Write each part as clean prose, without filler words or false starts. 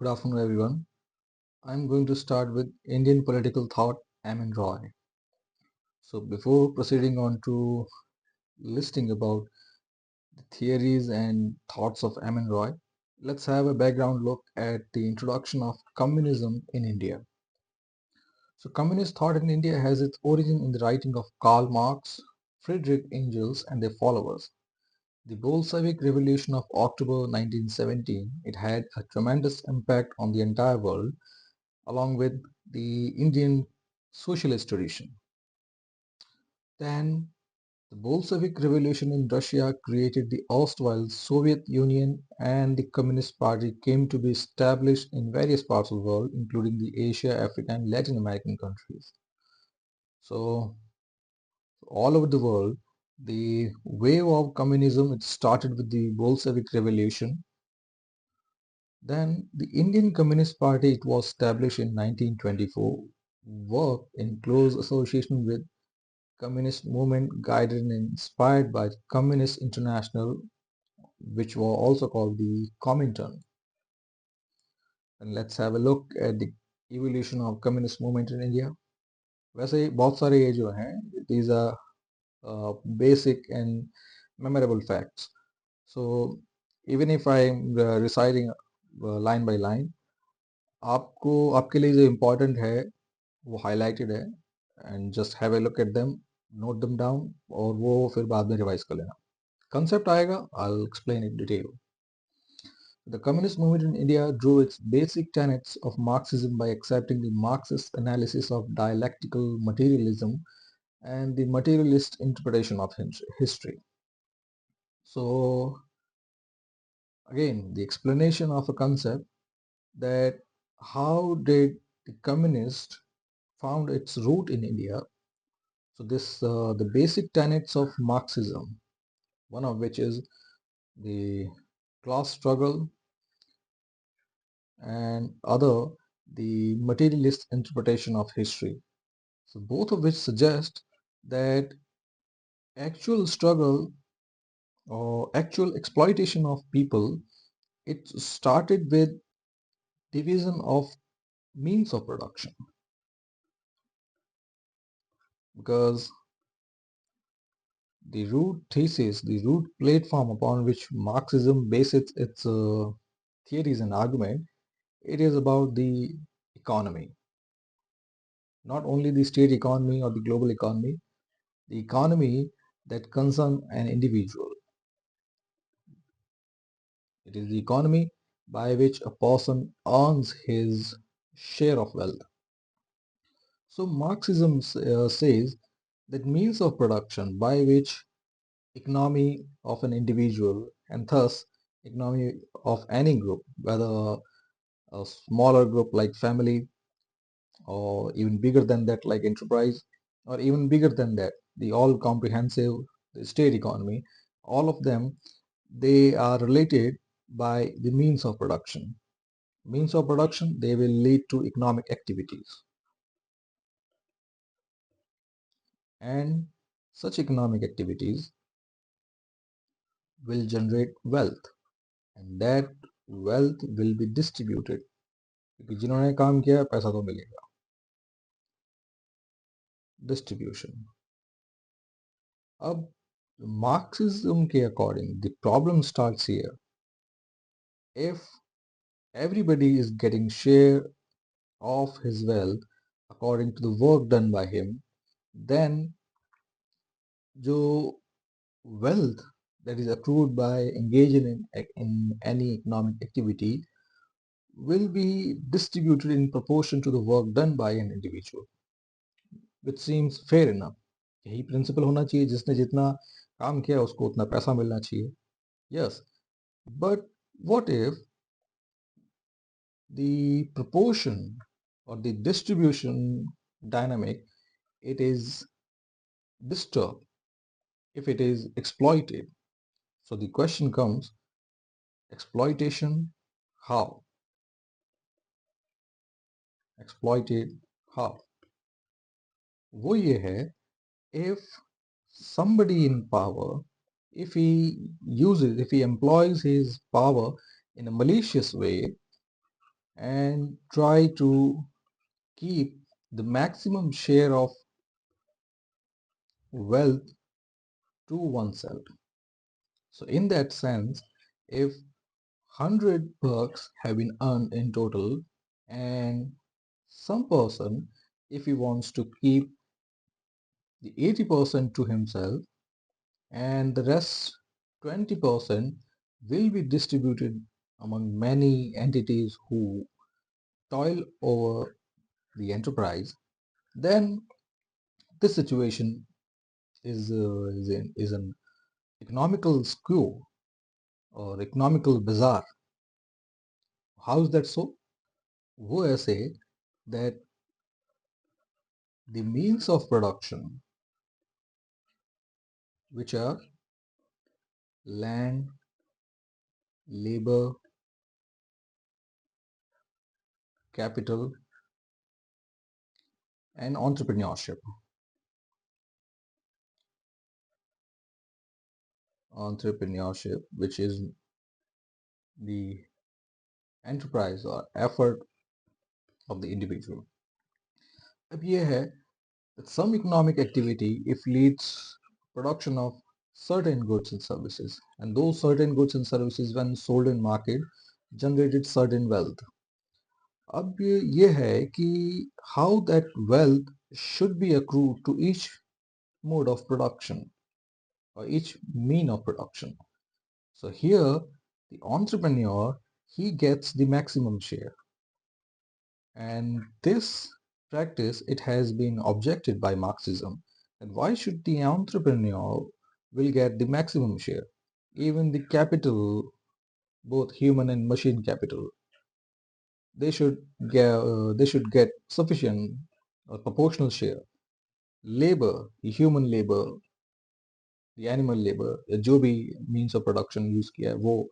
Good afternoon, everyone. I'm going to start with Indian political thought, Amin Roy. So, before proceeding on to listing about the theories and thoughts of Amin Roy, let's have a background look at the introduction of communism in India. So, communist thought in India has its origin in the writing of Karl Marx, Friedrich Engels, and their followers. The Bolshevik Revolution of October 1917, it had a tremendous impact on the entire world along with the Indian socialist tradition. Then the Bolshevik Revolution in Russia created the erstwhile Soviet Union, and the Communist Party came to be established in various parts of the world, including the Asia, Africa, and Latin American countries. So all over the world, the wave of communism, it started with the Bolshevik Revolution. Then the Indian Communist Party, it was established in 1924, worked in close association with communist movement guided and inspired by Communist International, which were also called the Comintern. And let's have a look at the evolution of communist movement in India. वैसे बहुत सारे ये जो हैं, these are basic and memorable facts. So even if I'm reciting line by line, आपको आपके लिए जो important है वो highlighted है, and just have a look at them, note them down, और वो फिर बाद में revise कर लेना. Concept आएगा, I'll explain in detail. The communist movement in India drew its basic tenets of Marxism by accepting the Marxist analysis of dialectical materialism and the materialist interpretation of history. So again, the explanation of a concept that how did the communist found its root in India. So this the basic tenets of Marxism, one of which is the class struggle, and other the materialist interpretation of history. So both of which suggest that actual struggle or actual exploitation of people, it started with division of means of production, because the root thesis, the root platform upon which Marxism bases its theories and argument, it is about the economy. Not only the state economy or the global economy, the economy that concerns an individual. It is the economy by which a person earns his share of wealth. So Marxism says that means of production by which economy of an individual, and thus economy of any group, whether a smaller group like family, or even bigger than that like enterprise, or even bigger than that the all comprehensive the state economy, all of them, they are related by the means of production. Means of production, they will lead to economic activities, and such economic activities will generate wealth, and that wealth will be distributed, क्योंकि जिन्होंने काम किया पैसा तो मिलेगा. Distribution. अब Marxism के according the problem starts here. If everybody is getting share of his wealth according to the work done by him, then जो wealth that is accrued by engaging in any economic activity will be distributed in proportion to the work done by an individual, which seems fair enough. यही principle होना चाहिए, जिसने जितना काम किया उसको उतना पैसा मिलना चाहिए. Yes, but what if the proportion or the distribution dynamic, it is disturbed, if it is exploited? So the question comes, exploitation, how? Exploited, how? वो ये है, if somebody in power, if he employs his power in a malicious way, and try to keep the maximum share of wealth to oneself. So in that sense, if 100 bucks have been earned in total, and some person, if he wants to keep the 80% to himself, and the rest 20% will be distributed among many entities who toil over the enterprise, then this situation is an economical skew or economical bazaar. How is that so? Who say that the means of production, which are land, labor, capital, and entrepreneurship. Entrepreneurship, which is the enterprise or effort of the individual. अब ये है that some economic activity if leads production of certain goods and services, and those certain goods and services when sold in market generated certain wealth. अब ये है कि how that wealth should be accrued to each mode of production or each mean of production. So here the entrepreneur, he gets the maximum share, and this practice, it has been objected by Marxism. And why should the entrepreneur will get the maximum share? Even the capital, both human and machine capital, they should get sufficient or proportional share. Labor, the human labor, the animal labor, जो भी means of production use किया है वो,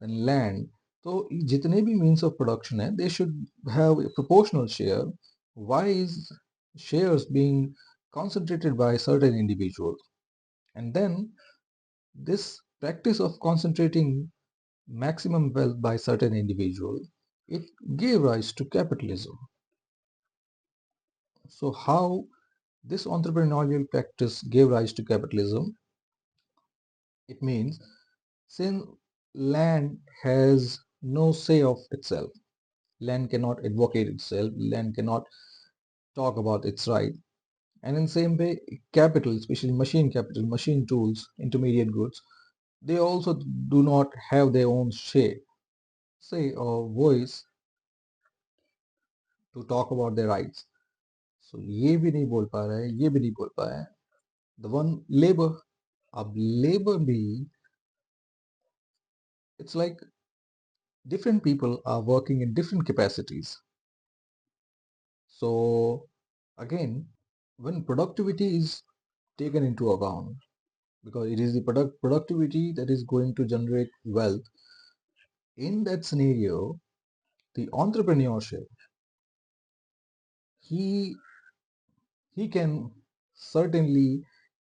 and land, तो जितने भी means of production है, they should have a proportional share. Why is shares being concentrated by certain individuals? And then this practice of concentrating maximum wealth by certain individuals, it gave rise to capitalism. So how this entrepreneurial practice gave rise to capitalism? It means since land has no say of itself, land cannot advocate itself, land cannot talk about its right, and in same way capital, especially machine capital, machine tools, intermediate goods, they also do not have their own say or voice to talk about their rights. So ये भी नहीं बोल पा रहा है, ये भी नहीं बोल पाया है. The one labor, अब labor भी, it's like different people are working in different capacities. So again, when productivity is taken into account, because it is the productivity that is going to generate wealth, in that scenario, the entrepreneurship, he he can certainly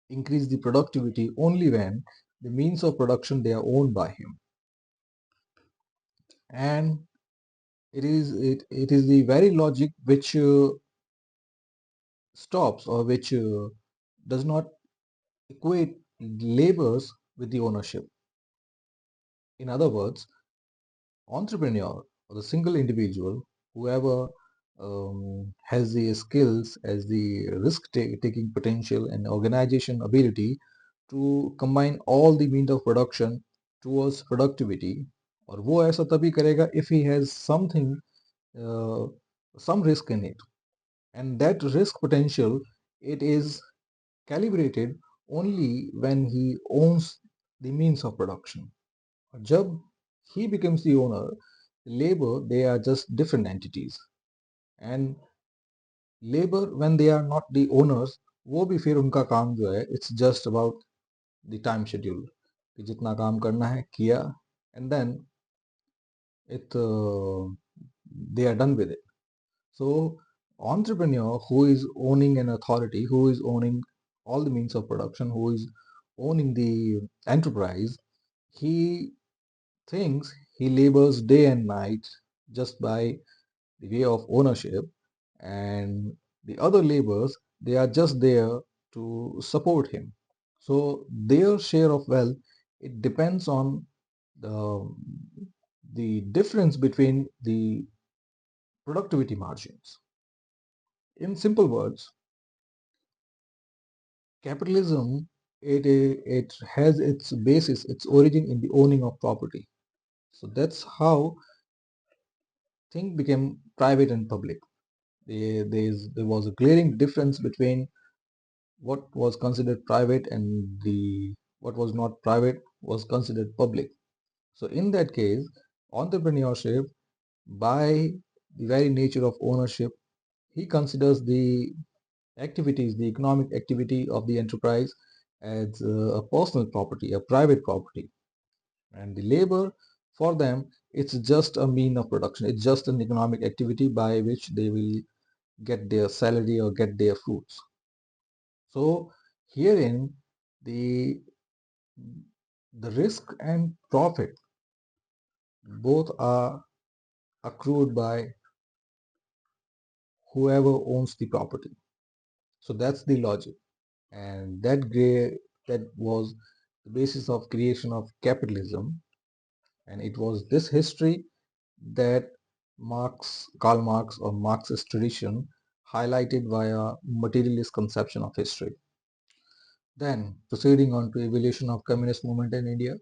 increase the productivity only when the means of production they are owned by him. And it is the very logic which stops or which does not equate labors with the ownership. In other words, entrepreneur or the single individual, whoever has the skills, has the risk-taking potential and organization ability to combine all the means of production towards productivity, और वो ऐसा तभी करेगा if he has something, uh, some risk in it, and that risk potential, it is calibrated only when he owns the means of production. जब he becomes the owner, labor, they are just different entities, and labor when they are not the owners, वो भी फिर उनका काम जो है, it's just about the time schedule, कि जितना काम करना है किया, and then it they are done with it. So entrepreneur who is owning an authority, who is owning all the means of production, who is owning the enterprise, he thinks he labors day and night just by the way of ownership, and the other laborers, they are just there to support him. So their share of wealth, it depends on the, the difference between the productivity margins. In simple words, capitalism, it has its basis, its origin in the owning of property. So that's how things became private and public. There was a glaring difference between what was considered private and the what was not private was considered public. So in that case, entrepreneurship, by the very nature of ownership, he considers the activities, the economic activity of the enterprise as a personal property, a private property. And the labor, for them, it's just a mean of production. It's just an economic activity by which they will get their salary or get their fruits. So herein, the the risk and profit both are accrued by whoever owns the property. So that's the logic, and that was the basis of creation of capitalism. And it was this history that Karl Marx or Marxist tradition highlighted via materialist conception of history. Then proceeding on to evolution of communist movement in India.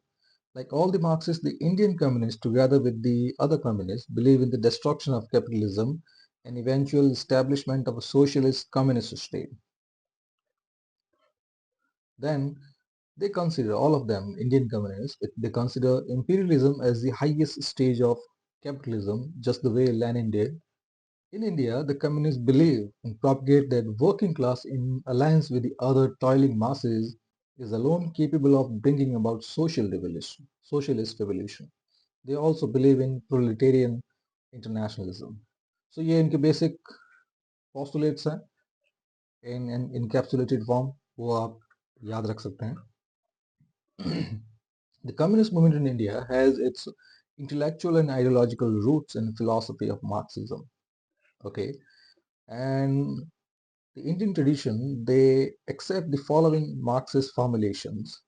Like all the Marxists, the Indian communists, together with the other communists, believe in the destruction of capitalism and eventual establishment of a socialist communist state. Then they consider, all of them, Indian communists, they consider imperialism as the highest stage of capitalism, just the way Lenin did. In India, the communists believe and propagate that working class in alliance with the other toiling masses is alone capable of bringing about socialist revolution. They also believe in proletarian internationalism. So ये इनके basic postulates हैं in an encapsulated form, वो आप याद रख सकते हैं. The communist movement in India has its intellectual and ideological roots in philosophy of Marxism. Okay, and the Indian tradition, they accept the following Marxist formulations,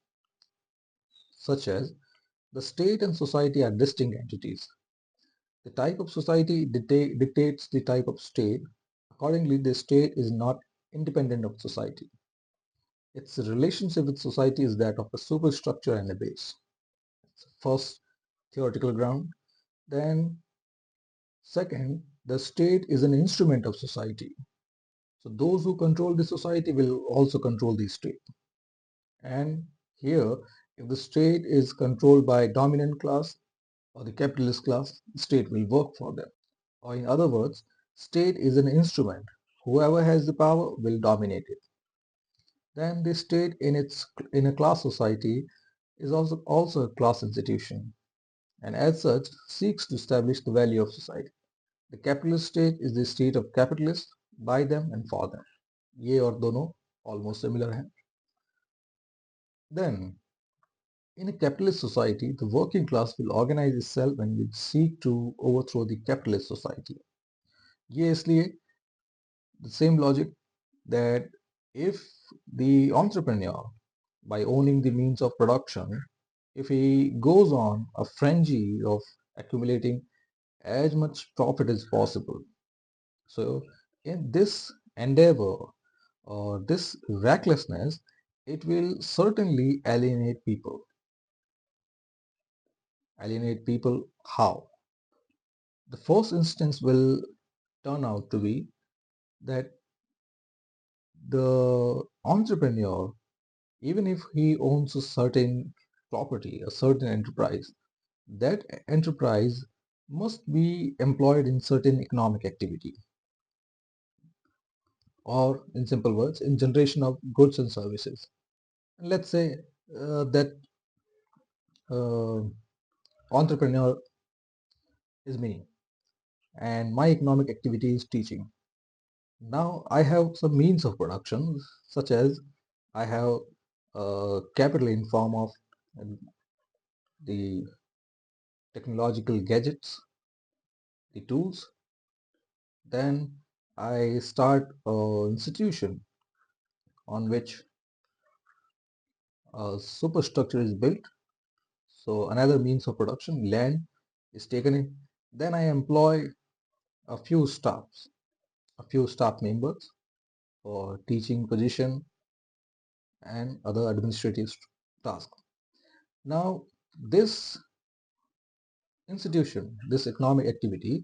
such as the state and society are distinct entities. The type of society dictates the type of state. Accordingly, the state is not independent of society. Its relationship with society is that of a superstructure and a base. First, theoretical ground. Then, second, the state is an instrument of society. So those who control the society will also control the state. And here, if the state is controlled by dominant class or the capitalist class, the state will work for them. Or in other words, state is an instrument. Whoever has the power will dominate it. Then the state in a class society is also a class institution, and as such seeks to establish the value of society. The capitalist state is the state of capitalists, by them and for them. ये और दोनों almost similar हैं. Then, in a capitalist society, the working class will organize itself and will seek to overthrow the capitalist society. ये इसलिए, the same logic, that if the entrepreneur, by owning the means of production, if he goes on a frenzy of accumulating as much profit as possible, so in this endeavor or this recklessness, it will certainly alienate people. Alienate people how? The first instance will turn out to be that the entrepreneur, even if he owns a certain property, a certain enterprise, that enterprise must be employed in certain economic activity, or in simple words, in generation of goods and services. And let's say that uh, entrepreneur is me, and my economic activity is teaching. Now I have some means of production, such as I have capital in form of the technological gadgets, the tools, Then I start an institution on which a superstructure is built. So another means of production, land, is taken in. Then I employ a few staffs, a few staff members for teaching position and other administrative tasks. Now, this institution, this economic activity,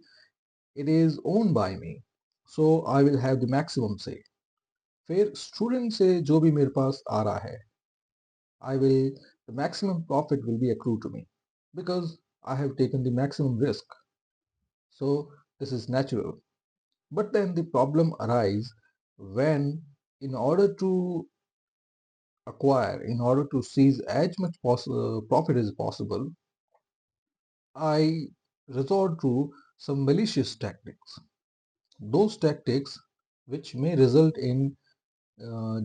it is owned by me. So I will have the maximum say. फिर student से जो भी मेरे पास आ रहा है, I will, the maximum profit will be accrued to me because I have taken the maximum risk. So this is natural. But then the problem arises when, in order to acquire, in order to seize as much profit as possible, I resort to some malicious tactics. Those tactics which may result in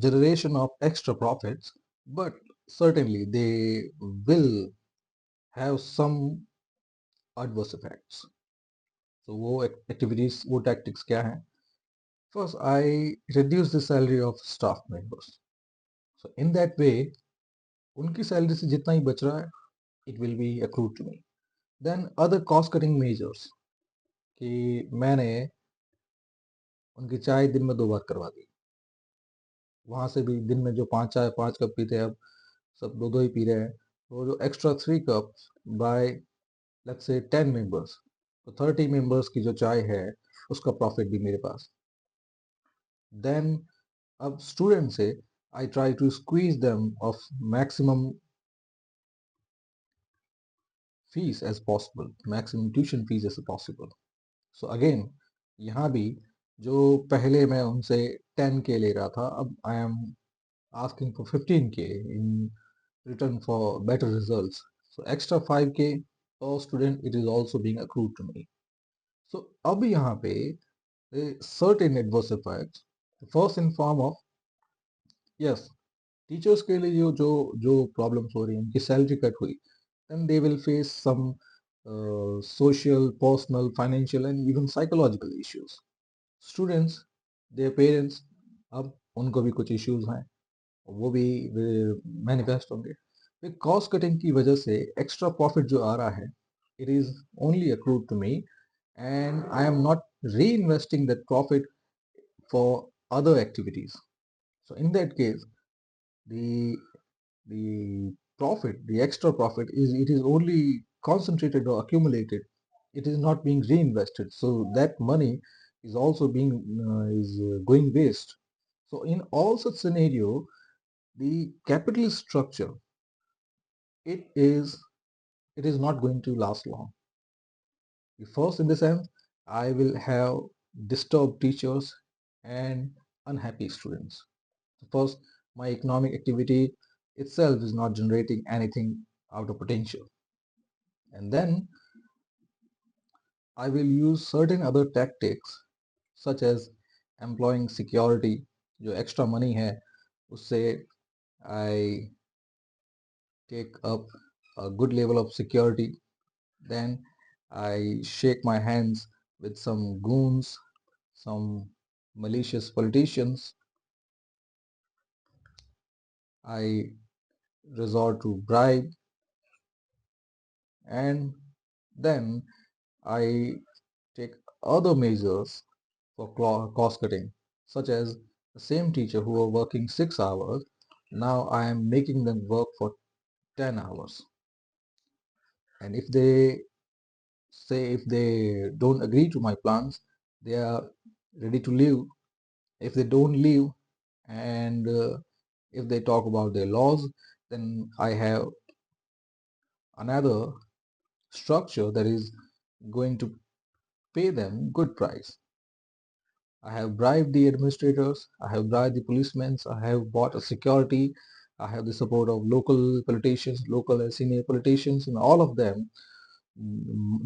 generation of extra profits, but certainly they will have some adverse effects. So वो activities, वो tactics क्या हैं? First, I reduce the salary of staff members. So in that way, उनकी salary से जितना ही बच रहा है, it will be accrued to me. Then other cost cutting measures कि मैंने उनकी चाय दिन में 2 बार करवा दी. वहाँ से भी दिन में जो 5 चाय 5 कप पीते हैं, अब सब 2-2 ही पी रहे हैं. वो जो extra 3 cups by let's say 10 members, तो 30 members की जो चाय है, उसका profit भी मेरे पास. Then अब student से I try to squeeze them of maximum fees as possible, maximum tuition fees as possible. So again, यहाँ भी जो पहले मैं उनसे 10K ले रहा था, अब I am asking for 15K in return for better results. So extra 5K per student, it is also being accrued to me. So अब यहाँ पे certain adverse effects. First in form of, yes, teachers के लिए जो जो जो problems हो रही हैं, उनकी सैलरी कट हुई, then they will face some social, personal, financial and even psychological issues. Students, their parents, अब उनको भी कुछ issues हैं, वो भी मैनिफेस्ट होंगे. फिर कॉस्ट कटिंग की वजह से एक्स्ट्रा प्रॉफिट जो आ रहा है, it is only accrued to me and I am not reinvesting that profit for other activities. So in that case, the the profit, the extra profit is, it is only concentrated or accumulated. It is not being reinvested. So that money is also being going waste. So in all such scenario, the capitalist structure, it is it is not going to last long. First, in the sense, I will have disturbed teachers and unhappy students. First, my economic activity itself is not generating anything out of potential. And then I will use certain other tactics such as employing security. जो extra money है, उससे I take up a good level of security. Then I shake my hands with some goons, some malicious politicians. I resort to bribe, and then I take other measures for cost cutting, such as the same teacher who are working 6 hours, now I am making them work for 10 hours. And if they say, if they don't agree to my plans, they are ready to leave. If they don't leave, and if they talk about their laws, then I have another structure that is going to pay them good price. I have bribed the administrators, I have bribed the policemen, I have bought a security, I have the support of local politicians, local and senior politicians, and all of them,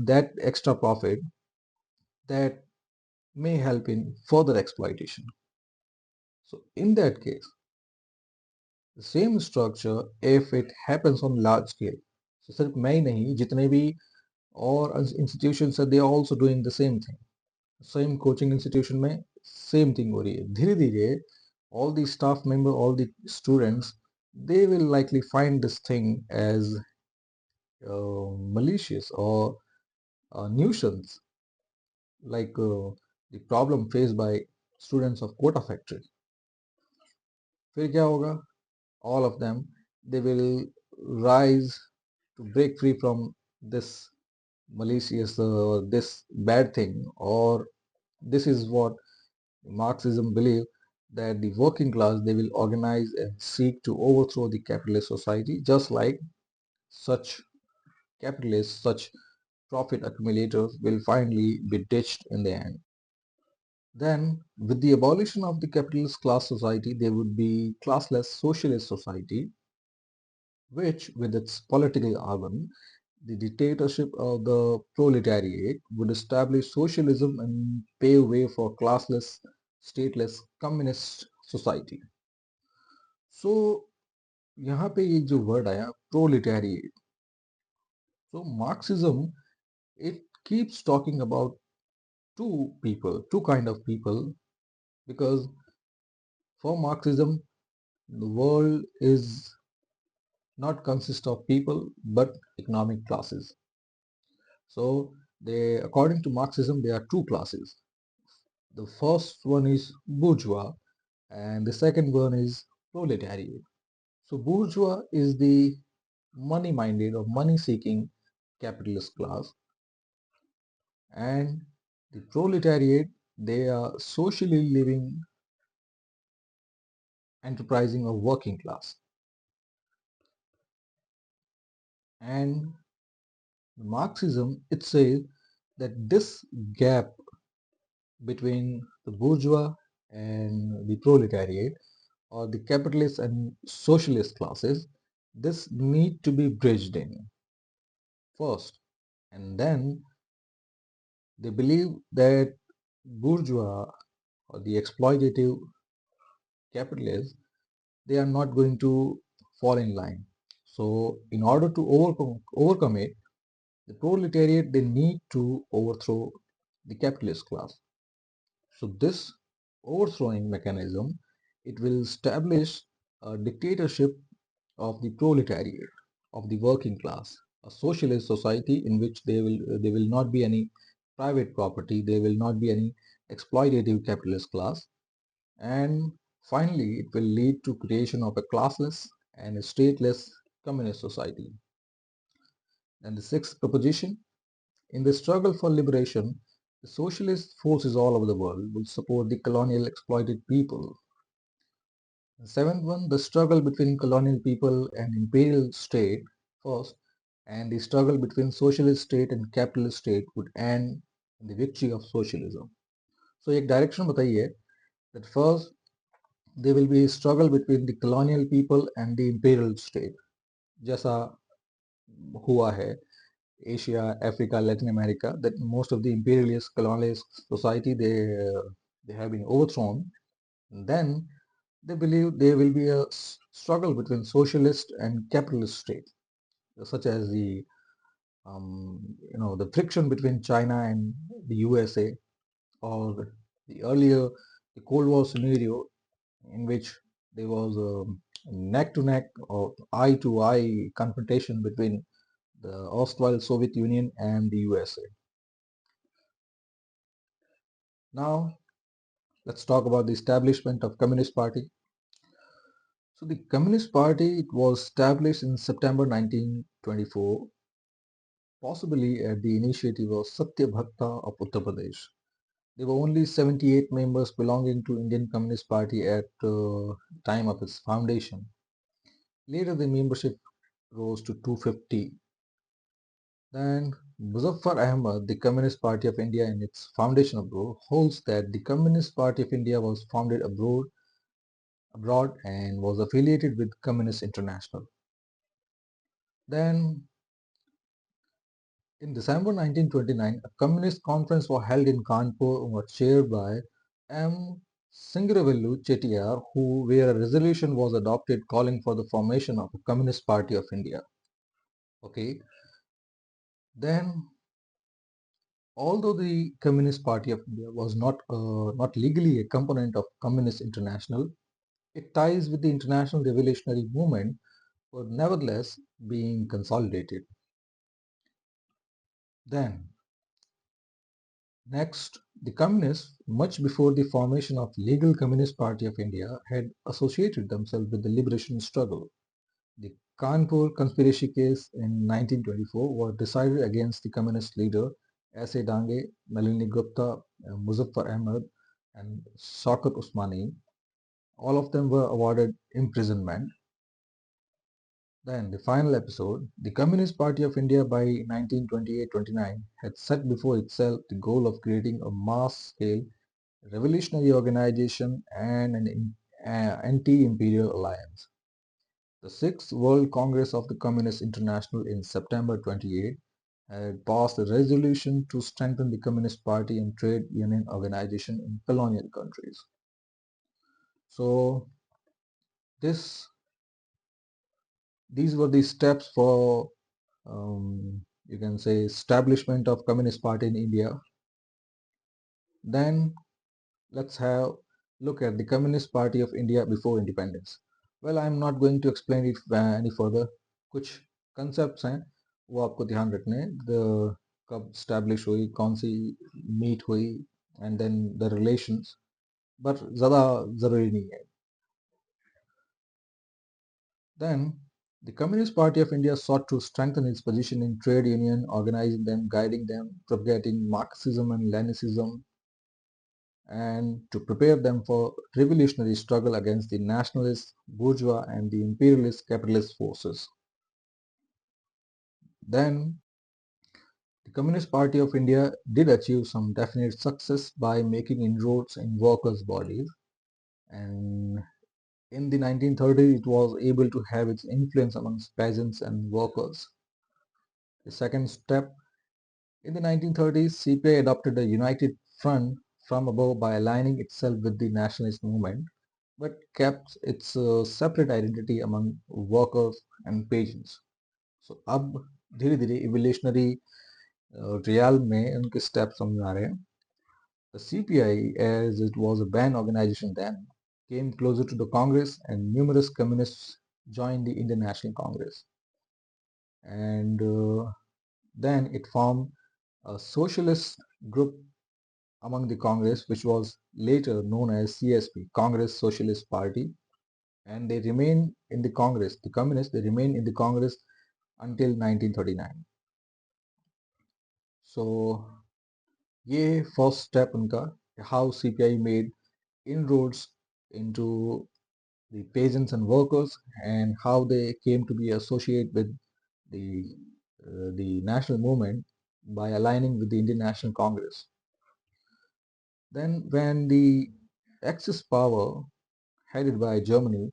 that extra profit that may help in further exploitation. So in that case, the same structure, if it happens on large scale, so सिर्फ मैं ही नहीं, जितने भी और institutions are, they are also doing the same thing. Same coaching institution में same thing हो रही है. धीरे धीरे all the staff member, all the students, they will likely find this thing as malicious or nuisance, like the problem faced by students of quota factory. फिर क्या होगा? All of them, they will rise to break free from this malicious, this bad thing, or this is what Marxism believe, that the working class, they will organize and seek to overthrow the capitalist society, just like such capitalists, such profit accumulators will finally be ditched in the end. Then, with the abolition of the capitalist class society, there would be classless socialist society, which, with its political organ, the dictatorship of the proletariat, would establish socialism and pave way for classless, stateless, communist society. So, यहाँ पे ये जो word आया proletariat, so Marxism, it keeps talking about two people, two kind of people, because for Marxism, the world is not consist of people but economic classes. So they, according to Marxism, there are two classes. The first one is bourgeois, and the second one is proletariat. So bourgeois is the money-minded or money-seeking capitalist class, and the proletariat, they are socially living, enterprising or working class. And Marxism, it says that this gap between the bourgeois and the proletariat, or the capitalist and socialist classes, this need to be bridged in first. And then they believe that bourgeois or the exploitative capitalists, they are not going to fall in line. So in order to overcome it, the proletariat, they need to overthrow the capitalist class. So this overthrowing mechanism, it will establish a dictatorship of the proletariat, of the working class, a socialist society in which there will not be any private property, there will not be any exploitative capitalist class, and finally it will lead to creation of a classless and a stateless communist society. And the sixth proposition, in the struggle for liberation, the socialist forces all over the world will support the colonial exploited people. The seventh one, the struggle between colonial people and imperial state first, and the struggle between socialist state and capitalist state would end in the victory of socialism. So एक direction बताइए that first there will be a struggle between the colonial people and the imperial state, जैसा हुआ है Asia, Africa, Latin America, that most of the imperialist, colonialist society, they have been overthrown. And then they believe there will be a struggle between socialist and capitalist states, such as the friction between China and the USA, or the earlier the Cold War scenario in which there was a neck to neck or eye to eye confrontation between the erstwhile Soviet Union and the USA. Now, let's talk about the establishment of Communist Party. So the Communist Party, it was established in September 1924, possibly at the initiative of Satya Bhakta of Uttar Pradesh. There were only 78 members belonging to Indian Communist Party at time of its foundation. Later, the membership rose to 250. Then Muzaffar Ahmad, the Communist Party of India, in its foundation abroad, holds that the Communist Party of India was founded abroad and was affiliated with Communist International. Then in December 1929, a communist conference was held in Kanpur and was chaired by M. Singaravellu Chettiar, where a resolution was adopted calling for the formation of a Communist Party of India. Okay, then Although the Communist Party of India was not legally a component of Communist International, its ties with the international revolutionary movement were nevertheless being consolidated. Then, next, the communists, much before the formation of legal Communist Party of India, had associated themselves with the liberation struggle. The Kanpur conspiracy case in 1924 was decided against the communist leader S.A. Dange, Nalini Gupta, Muzaffar Ahmed, and Shaukat Usmani. All of them were awarded imprisonment. Then, the final episode, the Communist Party of India by 1928-29 had set before itself the goal of creating a mass-scale revolutionary organization and an anti-imperial alliance. The Sixth World Congress of the Communist International in September 28 had passed a resolution to strengthen the Communist Party and trade union organization in colonial countries. So this these were the steps for you can say establishment of Communist Party in India. Then let's have look at the Communist Party of India before independence. Well, I'm not going to explain it any further. कुछ concepts हैं वो आपको ध्यान रखने हैं. The कब establish हुई, कौन सी meet हुई, and then the relations. But ज़्यादा ज़रूरी नहीं है. Then the Communist Party of India sought to strengthen its position in trade union, organizing them, guiding them, propagating Marxism and Leninism, and to prepare them for revolutionary struggle against the nationalist, bourgeois, and the imperialist capitalist forces. Then, the Communist Party of India did achieve some definite success by making inroads in workers' bodies, and in the 1930s it was able to have its influence amongst peasants and workers. The second step, in the 1930s, CPI adopted a united front from above by aligning itself with the nationalist movement, but kept its separate identity among workers and peasants. So अब धीरे धीरे evolutionary riyal में उनके steps समझ आ रहे हैं. The CPI, as it was a banned organization then, came closer to the Congress, and numerous communists joined the Indian National Congress. And then it formed a socialist group among the Congress, which was later known as CSP, Congress Socialist Party, and they remained in the Congress. The communists, they remained in the Congress until 1939. So ये first step उनका, how CPI made inroads into the peasants and workers, and how they came to be associated with the national movement by aligning with the Indian National Congress. Then when the Axis power headed by Germany,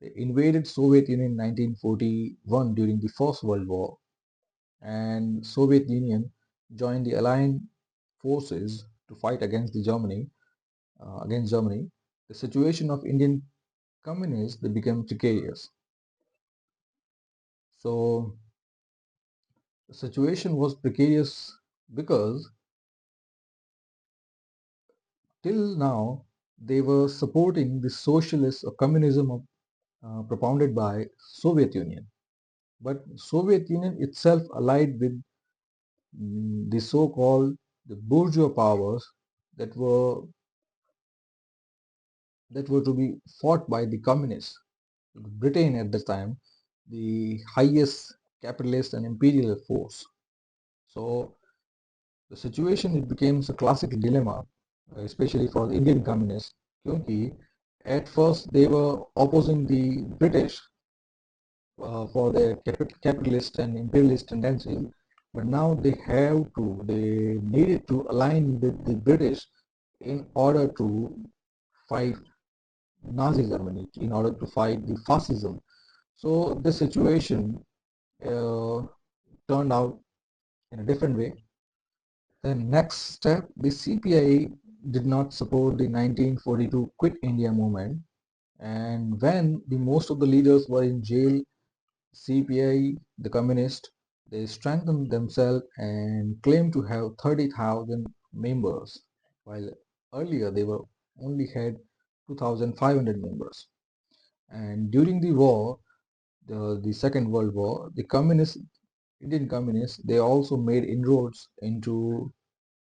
they invaded Soviet Union in 1941 during the First World War, and Soviet Union joined the Allied forces to fight against Germany. The situation of Indian communists they became precarious. So the situation was precarious because till now they were supporting the socialist or communism propounded by Soviet Union. But Soviet Union itself allied with the so-called the bourgeois powers that were to be fought by the communists. Britain at the time, the highest capitalist and imperial force. So the situation it becomes a classic dilemma, especially for the Indian communists, because at first they were opposing the British for their capitalist and imperialist tendencies, but now they needed to align with the British in order to fight Nazi Germany, in order to fight the fascism. So the situation uh, turned out in a different way. The next step, the CPI did not support the 1942 Quit India movement, and when the most of the leaders were in jail, CPI, the communist, They strengthened themselves and claimed to have 30,000 members, while earlier they were only had 2,500 members. And during the war, the Second World War, the Indian communists, they also made inroads into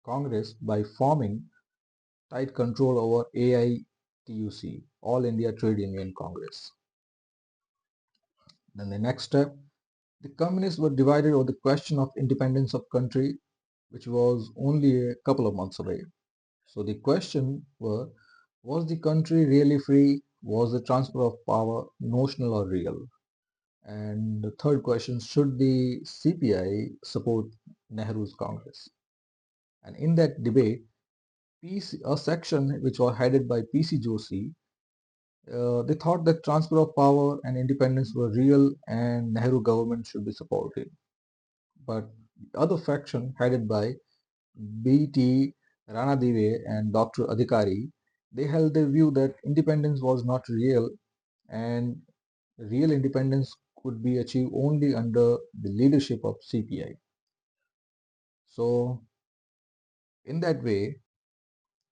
Congress by forming tight control over AITUC, All India Trade Union Congress. Then the next step, the communists were divided over the question of independence of country, which was only a couple of months away. So the question was the country really free? Was the transfer of power notional or real? And the third question, should the CPI support Nehru's Congress? And in that debate, a section which was headed by PC Joshi, they thought that transfer of power and independence were real and Nehru government should be supported. But the other faction headed by B.T. Ranadive and Dr. Adhikari, they held the view that independence was not real and real independence could be achieved only under the leadership of CPI. So in that way,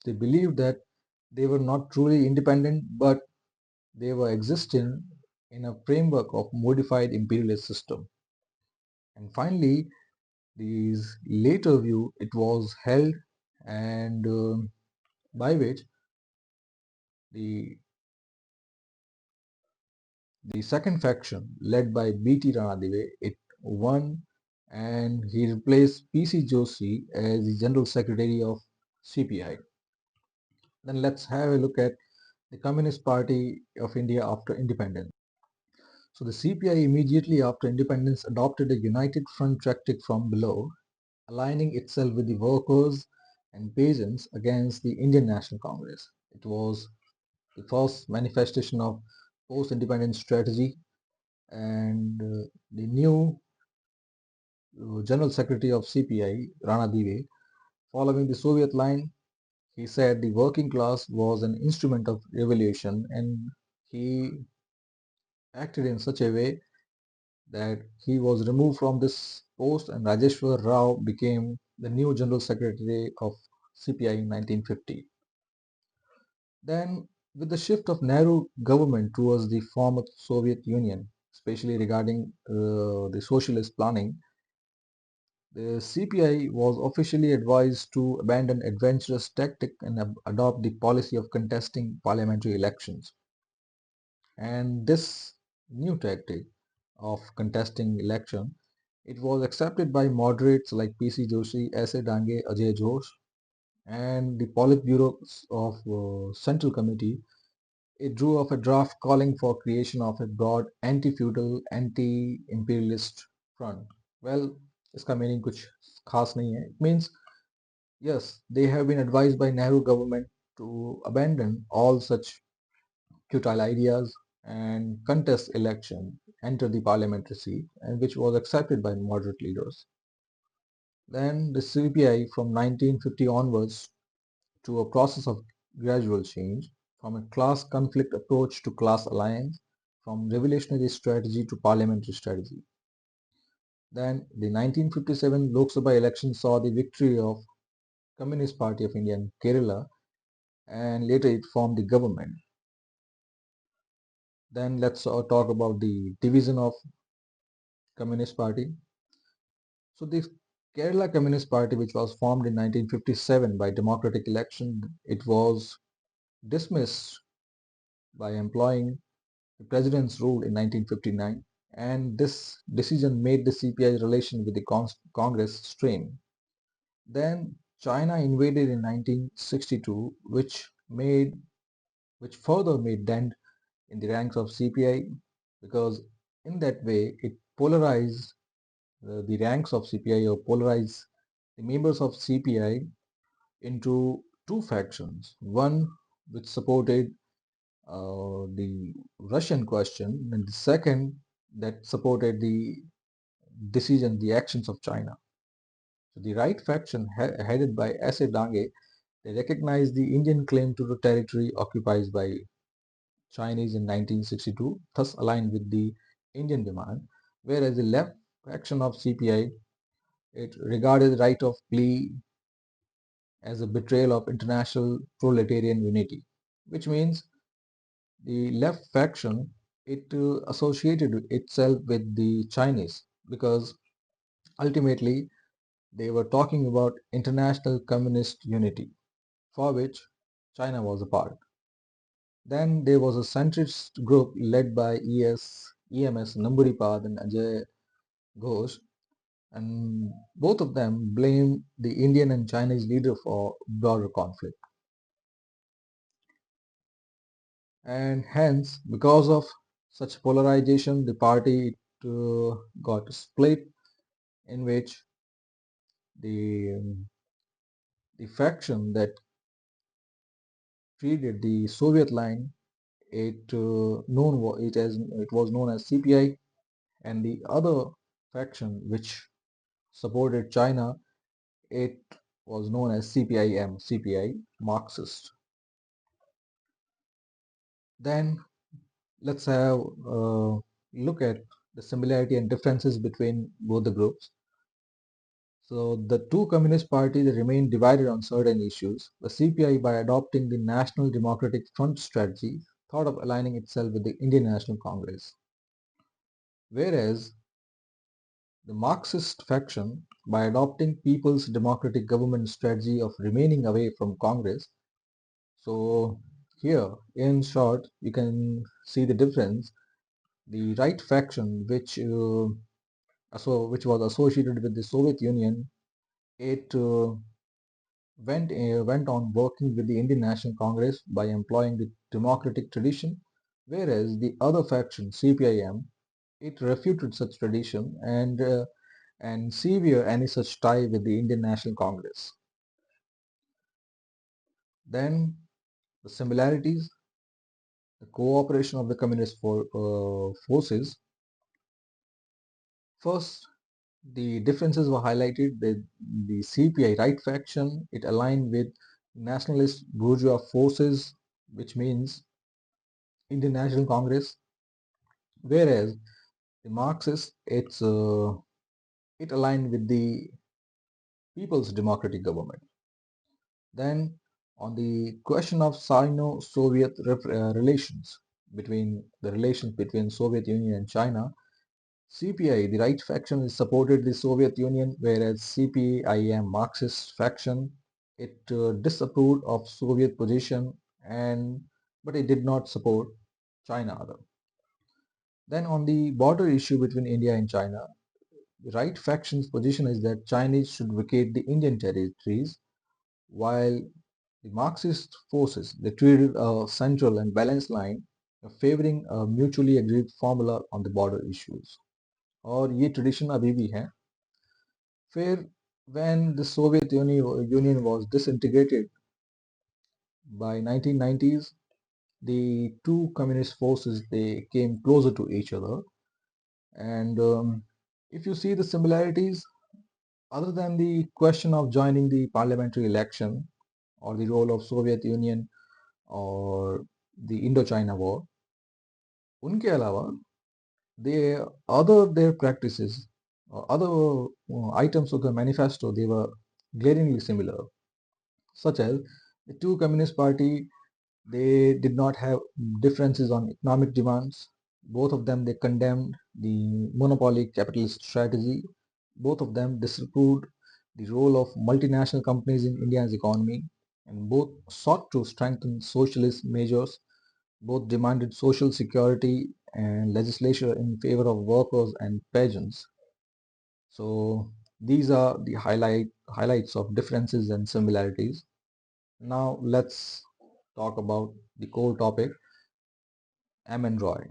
they believed that they were not truly independent, but they were existing in a framework of modified imperialist system. And finally, this later view, it was held and by which the the second faction led by B.T. Ranadive, it won and he replaced P.C. Joshi as the General Secretary of CPI. Then let's have a look at the Communist Party of India after independence. So the CPI immediately after independence adopted a united front tactic from below, aligning itself with the workers and peasants against the Indian National Congress. It was the first manifestation of post-independence strategy, and the new General Secretary of CPI, Rana Dive, following the Soviet line, he said the working class was an instrument of revolution, and he acted in such a way that he was removed from this post and Rajeshwar Rao became the new General Secretary of CPI in 1950. Then, with the shift of Nehru government towards the former Soviet Union, especially regarding the socialist planning, the CPI was officially advised to abandon adventurous tactic and adopt the policy of contesting parliamentary elections. And this new tactic of contesting election, it was accepted by moderates like PC Joshi, S.A. Dange, Ajay Josh, and the Politburo of Central Committee. It drew up a draft calling for creation of a broad anti-feudal, anti-imperialist front. Well, इसका meaning कुछ खास नहीं है. It means yes, they have been advised by Nehru government to abandon all such futile ideas and contest election, enter the parliamentary seat, and which was accepted by moderate leaders. Then the CPI from 1950 onwards to a process of gradual change, from a class conflict approach to class alliance, from revolutionary strategy to parliamentary strategy. Then the 1957 Lok Sabha election saw the victory of Communist Party of India in Kerala, and later it formed the government. Then let's talk about the division of Communist Party. So the Kerala Communist Party, which was formed in 1957 by democratic election, it was dismissed by employing the president's rule in 1959, and this decision made the CPI's relation with the Congress strained. Then China invaded in 1962, which further made dent in the ranks of CPI, because in that way it polarized the ranks of CPI, or polarized the members of CPI into two factions. One which supported the Russian question, and the second that supported the decision, the actions of China. So the right faction, headed by S.A. Dange, they recognized the Indian claim to the territory occupied by Chinese in 1962, thus aligned with the Indian demand, whereas the left faction of CPI, it regarded right of plea as a betrayal of international proletarian unity, which means the left faction, it associated itself with the Chinese because ultimately they were talking about international communist unity, for which China was a part. Then there was a centrist group led by EMS Namburipad and Ajay Ghosh, and both of them blamed the Indian and Chinese leader for broader conflict. And hence, because of such polarization, the party got split, in which the the faction that treated the Soviet line, it was known as CPI, and the other faction which supported China, it was known as CPI Marxist. Then let's have a look at the similarity and differences between both the groups. So the two communist parties remained divided on certain issues. The CPI, by adopting the National Democratic Front strategy, thought of aligning itself with the Indian National Congress. Whereas the Marxist faction, by adopting People's Democratic Government strategy of remaining away from Congress. So here, in short, you can see the difference. The right faction, which was associated with the Soviet Union, it went on working with the Indian National Congress by employing the democratic tradition, whereas the other faction, CPIM, it refuted such tradition and severed any such tie with the Indian National Congress. Then the similarities, the cooperation of the communist forces. First, the differences were highlighted. The CPI right faction, it aligned with nationalist bourgeois forces, which means Indian National Congress, whereas the Marxists, it aligned with the People's Democratic Government. Then, on the question of Sino-Soviet relations between Soviet Union and China, CPI, the right faction, supported the Soviet Union, whereas CPIM, Marxist faction, it disapproved of Soviet position, but it did not support China either. Then on the border issue between India and China, the right faction's position is that Chinese should vacate the Indian territories, while the Marxist forces, they treated a central and balanced line, favoring a mutually agreed formula on the border issues. और ये tradition अभी भी है. फिर when the Soviet Union was disintegrated by 1990s, the two communist forces, they came closer to each other. And if you see the similarities, other than the question of joining the parliamentary election or the role of Soviet Union or the Indo-China war, उनके अलावा their practices or other items of the manifesto, they were glaringly similar, such as the two communist party, they did not have differences on economic demands. Both of them, they condemned the monopoly capitalist strategy. Both of them disapproved the role of multinational companies in India's economy, and both sought to strengthen socialist measures. Both demanded social security and legislation in favor of workers and peasants. So these are the highlights of differences and similarities. Now let's talk about the core topic, M and Roy.